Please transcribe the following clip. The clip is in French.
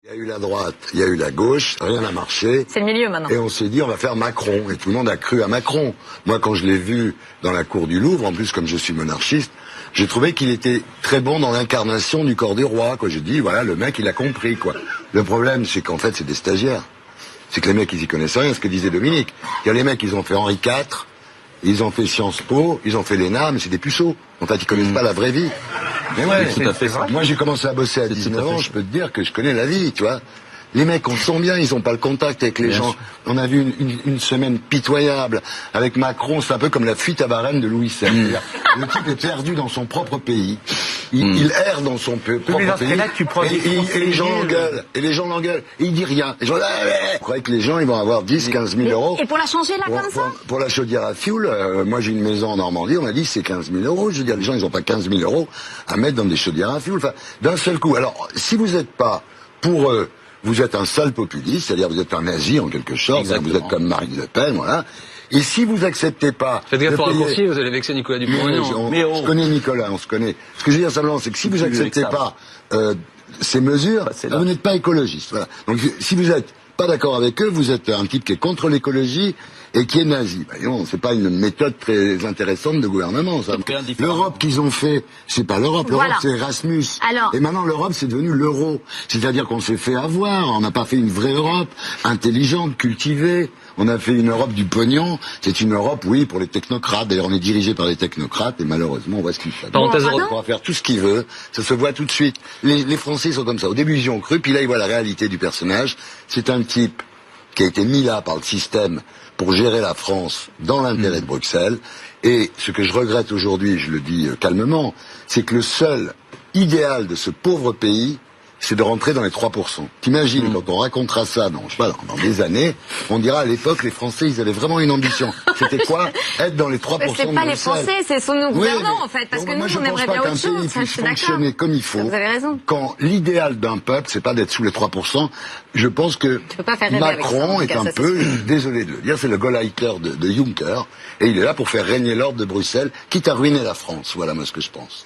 Il y a eu la droite, il y a eu la gauche, rien n'a marché. C'est le milieu maintenant. Et on s'est dit on va faire Macron. Et tout le monde a cru à Macron. Moi quand je l'ai vu dans la cour du Louvre, en plus comme je suis monarchiste, j'ai trouvé qu'il était très bon dans l'incarnation du corps du roi. J'ai dit voilà, le mec il a compris quoi. Le problème c'est qu'en fait c'est des stagiaires. C'est que les mecs ils y connaissent rien, ce que disait Dominique. Il y a les mecs ils ont fait Henri IV, ils ont fait Sciences Po, ils ont fait l'ENA, mais c'est des puceaux. En fait ils connaissent pas la vraie vie. Mais ouais, tout à fait vrai. Moi j'ai commencé à bosser à 19 ans, je peux te dire que je connais la vie, tu vois. Les mecs, on le sent bien, ils ont pas le contact avec les gens. On a vu une semaine pitoyable. Avec Macron, c'est un peu comme la fuite à Varennes de Louis XVI. Le type est perdu dans son propre pays. Il erre dans son propre pays. Là, tu prends et les gens l'engueulent. Et les gens l'engueulent. Et il dit rien. Les gens, vous croyez que les gens, ils vont avoir 10, 15 000 euros. Et pour la changer là, comme ça pour la chaudière à fioul, moi j'ai une maison en Normandie, on m'a dit c'est 15 000 euros. Je veux dire, les gens, ils ont pas 15 000 euros à mettre dans des chaudières à fioul. Enfin, d'un seul coup. Alors, si vous n'êtes pas pour eux, vous êtes un sale populiste, c'est-à-dire vous êtes un nazi en quelque sorte, hein, vous êtes comme Marine Le Pen, voilà. Et si vous acceptez pas... Faites gaffe au raccourci, vous allez vexer Nicolas Dupont-Aignan. Je connais Nicolas, on se connaît. Ce que je veux dire simplement, c'est que si vous acceptez pas ces mesures, vous n'êtes pas écologiste. Voilà. Donc si vous êtes pas d'accord avec eux, vous êtes un type qui est contre l'écologie et qui est nazi. Ben non, c'est pas une méthode très intéressante de gouvernement, ça. L'Europe qu'ils ont fait, c'est pas l'Europe. L'Europe, c'est Erasmus. Et maintenant, l'Europe, c'est devenu l'euro. C'est-à-dire qu'on s'est fait avoir. On n'a pas fait une vraie Europe, intelligente, cultivée. On a fait une Europe du pognon. C'est une Europe, oui, pour les technocrates. D'ailleurs, on est dirigé par les technocrates et malheureusement, on voit ce qu'il fait. On pourra faire tout ce qu'il veut. Ça se voit tout de suite. Les Français sont comme ça. Au début, ils y ont cru, puis là, ils voient la réalité du personnage. C'est un type qui a été mis là par le système pour gérer la France dans l'intérêt de Bruxelles. Et ce que je regrette aujourd'hui, je le dis calmement, c'est que le seul idéal de ce pauvre pays, c'est de rentrer dans les 3%. T'imagines, quand on racontera ça dans, je sais pas, dans des années, on dira à l'époque, les Français, ils avaient vraiment une ambition. C'était quoi? Être dans les 3% de Bruxelles. C'est pas les Français, c'est son gouvernement, en fait. Parce que nous, on aimerait bien autre chose. Moi, je pense pas qu'un pays puisse fonctionner comme il faut. Vous avez raison. Quand l'idéal d'un peuple, c'est pas d'être sous les 3%. Je pense que Macron est un peu, désolé de le dire, c'est le Gauleiter de Juncker. Et il est là pour faire régner l'ordre de Bruxelles, quitte à ruiner la France. Voilà, moi, ce que je pense.